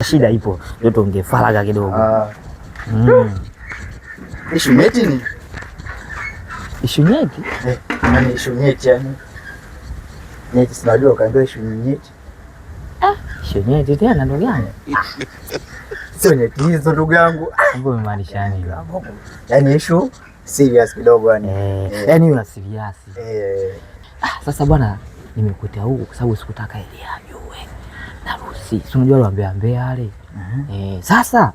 shida ipo, ndio tuongee faragha kidogo. Ishu nyeti ni? Ishu nyeti? Yaani ishu nyeti yani. Nyeti sinajua kaambia ishu nyeti. Ishu nyeti tena ndugu yangu. Sio nyeti hizo ndugu yangu. Mbona umaanisha nini? Yaani ishu serious kidogo yani. Yaani una serious. Sasa bwana nimekuita huku kwa sababu sikutaka ile ajue. Na Rusi, si unajua aliambia wale. Sasa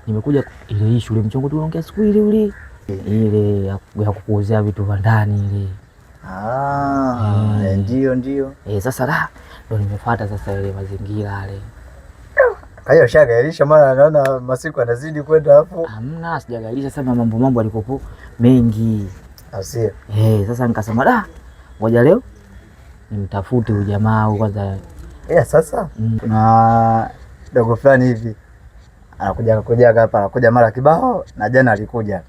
nimekuja ile issue ile mchongo tunaongea siku ile ya kukuuzia vitu vya ndani ile. Ndio. Sasa ndo nimefuata sasa ile mazingira yale. Hayo shagailisha mara naona masiku anazidi kwenda hapo. Hamna, sijagailisha sana, mambo alikopo mengi. Asia. Sasa nikasema ngoja leo nimtafute huyu jamaa kwanza. Sasa kuna dogo fulani hivi anakuja hapa, anakuja mara kibao, na jana alikuja.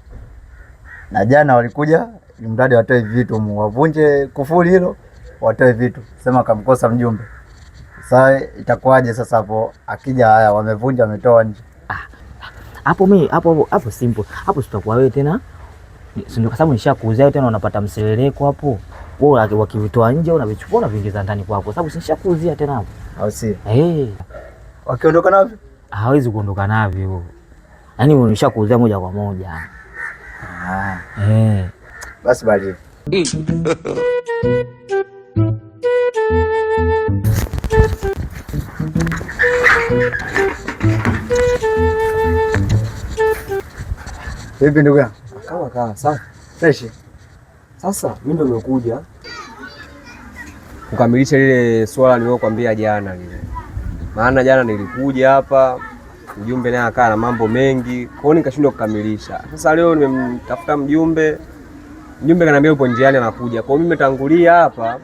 Na jana walikuja mradi watoe vitu, wavunje kufuli hilo, watoe vitu. Sema kamkosa mjumbe. Sasa itakuwaje sasa hapo akija haya wamevunja wametoa nje? Hapo simple. Hapo sitakuwa wewe tena. Ndio kwa sababu nishakuuzia tena unapata mseleleko hapo. Wewe wakivitoa nje unavichukua unaviingiza ndani kwako. Sababu nishakuuzia tena hapo. Au si? Wakiondoka navyo? Hawezi kuondoka navyo. Yaani nishakuuzia moja kwa moja. Basi bali. Vipi ndugu yangu? Kama sawa. Fresh. Sasa mimi ndo nimekuja kukamilisha lile swala nililokuambia jana lile. Maana jana nilikuja hapa, mjumbe naye akaa na mambo mengi, kwa hiyo nikashindwa kukamilisha. Sasa leo nimemtafuta mjumbe kaniambia yupo njiani anakuja. Kwa hiyo mimi nimetangulia hapa,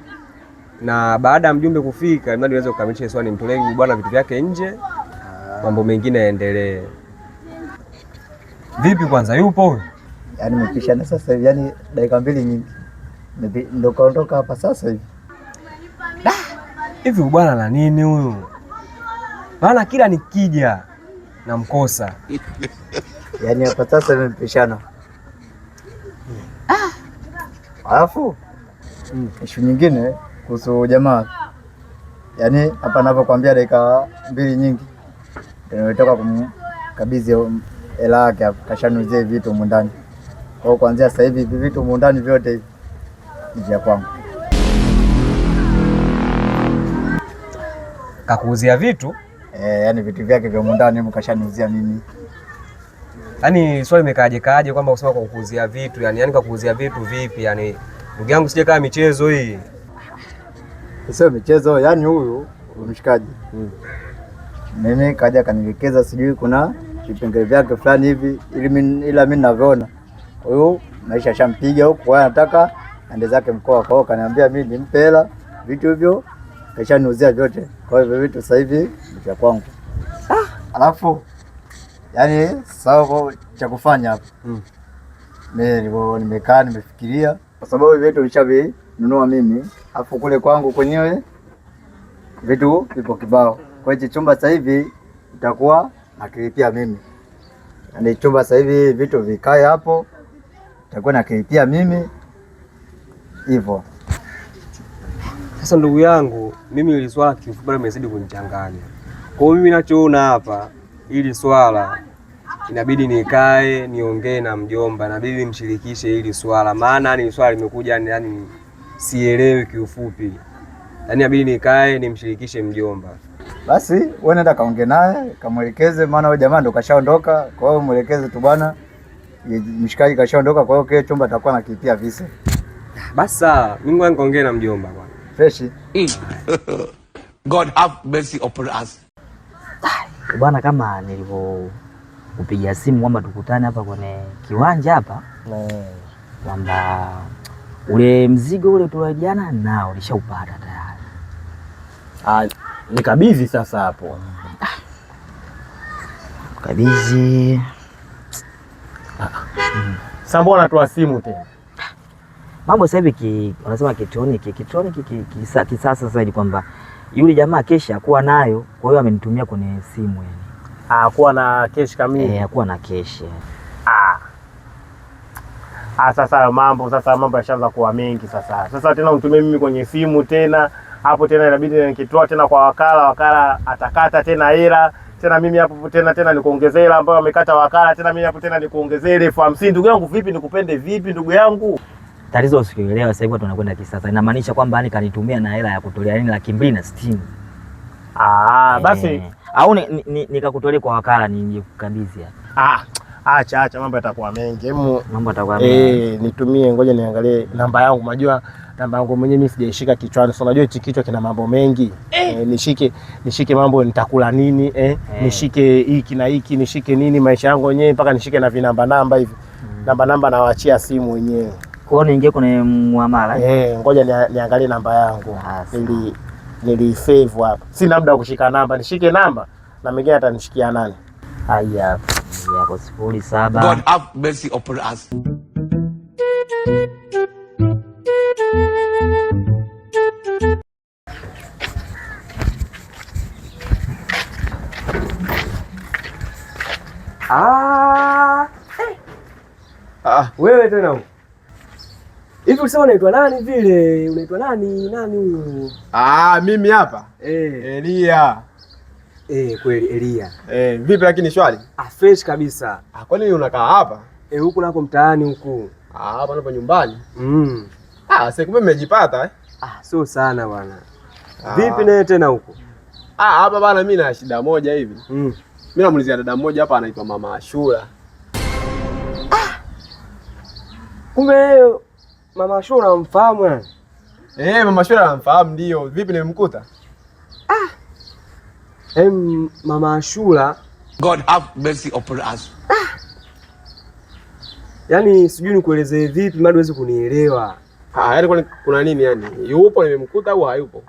na baada ya mjumbe kufika, ili niweze kukamilisha swala, nimtolee bwana vitu vyake nje, mambo mengine yaendelee. Vipi kwanza, yupo huyu? Yaani nimepishana sasa hivi, yaani dakika 2 nyingi. Ndio kaondoka hapa sasa hivi. Hivi bwana na nini huyu? Maana kila nikija namkosa. Yaani hapa sasa nimepishana. Alafu issue nyingine kuhusu jamaa. Yaani hapa ninapokuambia dakika 2 nyingi. Nimetoka kumkabidhi hela yake hapa, kashanuzie vitu huko ndani. Kwa hiyo kuanzia sasa hivi vitu huko ndani vyote hivi ni vya kwangu. Kakuuzia vitu? Yaani vitu vyake vya ndani mkashaniuzia mimi. Yaani swali imekaaje kwamba usema kwa kukuuzia vitu, yani kakuuzia vitu vipi? Yani ndugu yangu sije kama michezo hii. Sio michezo, yani huyu mshikaji. Mimi kaja kanielekeza sijui kuna vipengele vyake fulani hivi ila mimi ninavyoona. Huyu maisha shampiga huko, anataka ende zake mkoa, kwa hiyo kaniambia mimi nimpe hela vitu hivyo kashaniuzia vyote. Kwa hivyo vitu sasa hivi ni vya kwangu. Alafu yani sawa cha kufanya hapa. Mimi nimekaa nimefikiria kwa sababu vitu nishavinunua mimi, alafu kule kwangu kwenyewe vitu vipo kibao. Kwa hiyo chumba sasa hivi itakuwa nakilipia mimi. Yaani chumba sasa hivi vitu vikae hapo itakuwa nakilipia mimi hivyo. Sasa ndugu yangu, mimi ili swala kifupi limezidi kunichanganya. Kwa hiyo mimi ninachoona hapa, ili swala inabidi nikae niongee na mjomba, inabidi nimshirikishe hili swala, maana ni swala limekuja yani sielewi kiufupi. Yaani inabidi nikae nimshirikishe mjomba. Basi wewe nenda kaongee naye, kamwelekeze, maana wewe jamaa ndo kashaondoka. Kwa hiyo mwelekeze tu bwana, mshikaji kashaondoka, kwa hiyo kile chumba atakuwa nakilipia vise. Basi sawa, mimi ngoja nikaongee na mjomba bwana. Fresh. God have mercy upon us. Bwana, kama nilivyokupigia simu kwamba tukutane hapa kwenye kiwanja hapa, kwamba ule mzigo ule tuliojana nao nishaupata tayari. Nikabidhi sasa hapo. Kabidhi. Sasa mbona unatoa simu tena? Mambo sasa hivi wanasema kitroniki kisasa zaidi, kwamba Yule jamaa keshi hakuwa nayo, kwa hiyo amenitumia kwenye simu yani. Hakuwa na keshi kamili? Hakuwa na keshi. Sasa mambo yashaanza kuwa mengi sasa. Sasa tena unitumie mimi kwenye simu tena. Hapo tena inabidi nikitoa tena kwa wakala atakata tena hela. Tena mimi hapo tena nikuongezee hela ambayo amekata wakala, tena mimi hapo tena nikuongezee ile 50. Ndugu yangu vipi, nikupende vipi ndugu yangu? Tatizo usikielewa, sasa hivi watu wanakwenda kisasa. Inamaanisha kwamba yani kanitumia na hela ya kutolea yani 260. Basi au nikakutolea kwa wakala nikukabidhi hapa. Acha mambo yatakuwa mengi. Mambo yatakuwa mengi. Nitumie, ngoja niangalie namba yangu. Unajua namba yangu mwenyewe mimi sijaishika kichwani. So unajua hichi kichwa kina mambo mengi. Nishike mambo nitakula nini, nishike hiki na hiki, nishike nini maisha yangu wenyewe mpaka nishike na vinamba hivi. Namba nawaachia simu wenyewe. Kwa hiyo niingie kwenye muamala. Ngoja niangalie namba yangu. Nili hapa. Sina muda wa kushika namba. Nishike namba na mengine atanishikia nani? Haya. Yako 07. God have mercy upon us. Wewe tena hivi usema unaitwa nani vile? Unaitwa nani huyu? Mimi hapa Elia. Kweli Elia. Vipi lakini shwari? Fresh kabisa. Kwa nini unakaa hapa? Huku nako mtaani huku. Hapa napo nyumbani. Sasa kumbe mmejipata sio sana bwana. Vipi naye tena huko? Hapa bana mimi na shida moja hivi. Mimi namuulizia dada mmoja hapa anaitwa Mama Ashura. Kumbe Mama Ashura unamfahamu yani? Mama Ashura namfahamu ndio. Vipi nimemkuta? Mama Ashura, God have mercy upon us. Yaani sijui nikuelezee vipi bado huwezi kunielewa. Yaani kuna nini yani? Yupo nimemkuta au hayupo?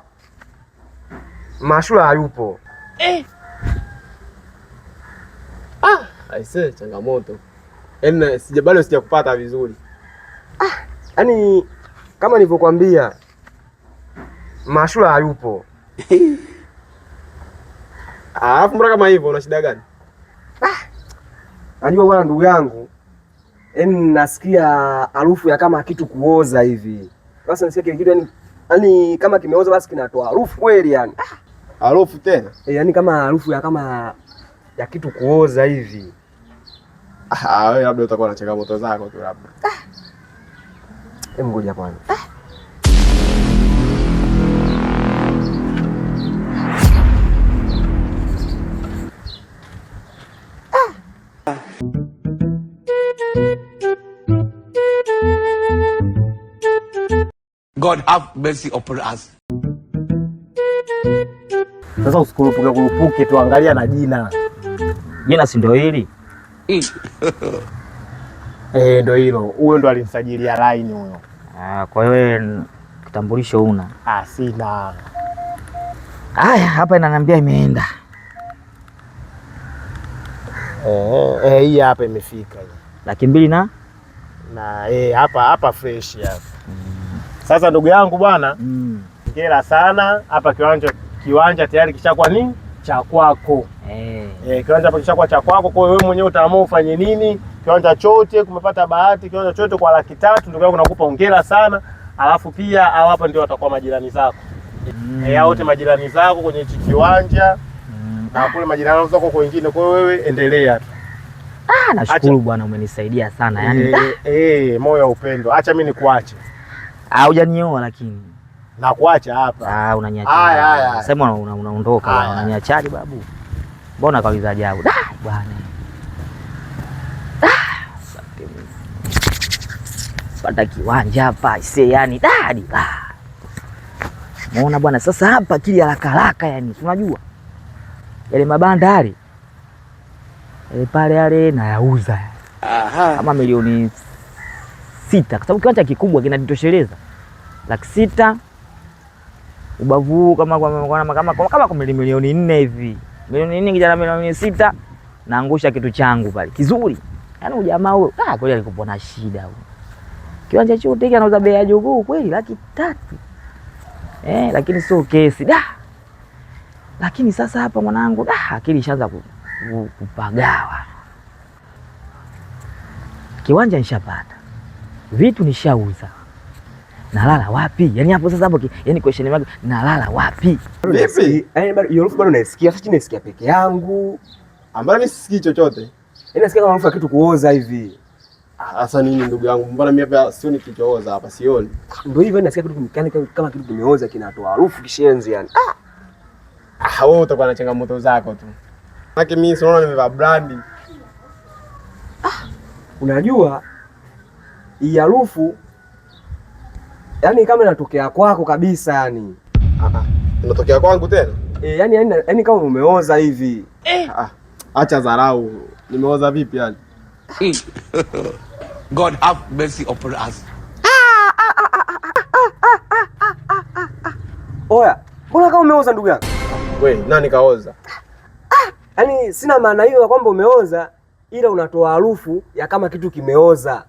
Mama Ashura hayupo. Aise, changamoto. Yaani bado sijakupata vizuri. Yaani kama nilivyokuambia Mama Ashura hayupo. Alafu mbona kama hivyo una shida gani? Najua bwana ndugu yangu. Nasikia harufu ya kama kitu kuoza hivi. Sasa nisikia kile kitu yani kama kimeoza basi kinatoa harufu kweli yani. Harufu tena? Yani kama harufu ya kitu kuoza hivi. Wewe labda utakuwa na changamoto zako tu labda. Ngoja kwanza. God have mercy upon us. Sasa usikurupuke tuangalia na jina. Jina si ndio hili? Ndio hilo. Huyo ndo alinisajilia line huyo. Kwa hiyo kitambulisho una? Sina. Hapa inaniambia imeenda. Hii hapa imefika hii. 200 na hapa fresh hapa. Sasa ndugu yangu bwana, hongera sana. Hapa kiwanja tayari kishakuwa nini? Cha kwako. Kiwanja hapa kishakuwa cha kwako. Kwa hiyo wewe mwenyewe utaamua ufanye nini. Kiwanja chote kumepata bahati, kiwanja chote kwa 300,000. Ndugu yangu nakupa hongera sana. Alafu pia hapa ndio watakuwa majirani zako. Wote majirani zako kwenye hichi kiwanja. Na kule majirani zako kwa wengine. Kwa hiyo wewe endelea tu. Nashukuru bwana, umenisaidia sana yani. Moyo wa upendo. Acha mimi nikuache. Hujanioa lakini. Na kuacha hapa. Unaniacha. Haya. Sema unaondoka bwana. Unaniachaje babu? Mbona kauliza ajabu? Bwana. Pata kiwanja hapa ise yani dadi. Muona bwana, sasa hapa kile haraka yani. Unajua? Yale mabanda yale. Pale yale nayauza. Kama milioni 6 kwa sababu kiwanja kikubwa kinajitosheleza. 600,000 ubavu kama kwa milioni 4 hivi. Milioni 4 kijana milioni 6 naangusha kitu changu pale. Kizuri. Yaani ujamaa huyo kweli alikuwa na shida huyo. Kiwanja chote hiki anauza bei ya jogoo kweli 300,000. Lakini sio kesi. Lakini sasa hapa mwanangu, akili ishaanza kupagawa. Kiwanja nishapata, vitu nishauza, nalala wapi? Yaani hapo sasa hapo, yaani question yangu, nalala wapi? Vipi? Yaani bado hiyo harufu bado naisikia. Sasa naisikia peke yangu. Ambapo mimi sisikii chochote. Yaani nasikia kama harufu ya kitu kuoza hivi. Sasa nini ndugu yangu? Mbona mimi hapa sioni kichooza hapa, sioni. Ndio hivyo nasikia kitu kama kitu kimeoza kinatoa harufu kishenzi yani. Wewe utakuwa na changamoto zako tu. Maana mimi siona nimevaa brandi. Unajua hii harufu yani kama inatokea kwako kabisa yani. Inatokea kwangu tena? Yani kama umeoza hivi. Acha dharau. Nimeoza vipi yani? God have mercy upon us. Oya, mbona kama umeoza ndugu yangu? We, nani kaoza? Yaani sina maana hiyo ya kwamba umeoza, ila unatoa harufu ya kama kitu kimeoza.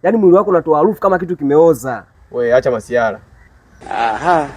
Yaani mwili wako unatoa harufu kama kitu kimeoza. We, acha masiara. Aha.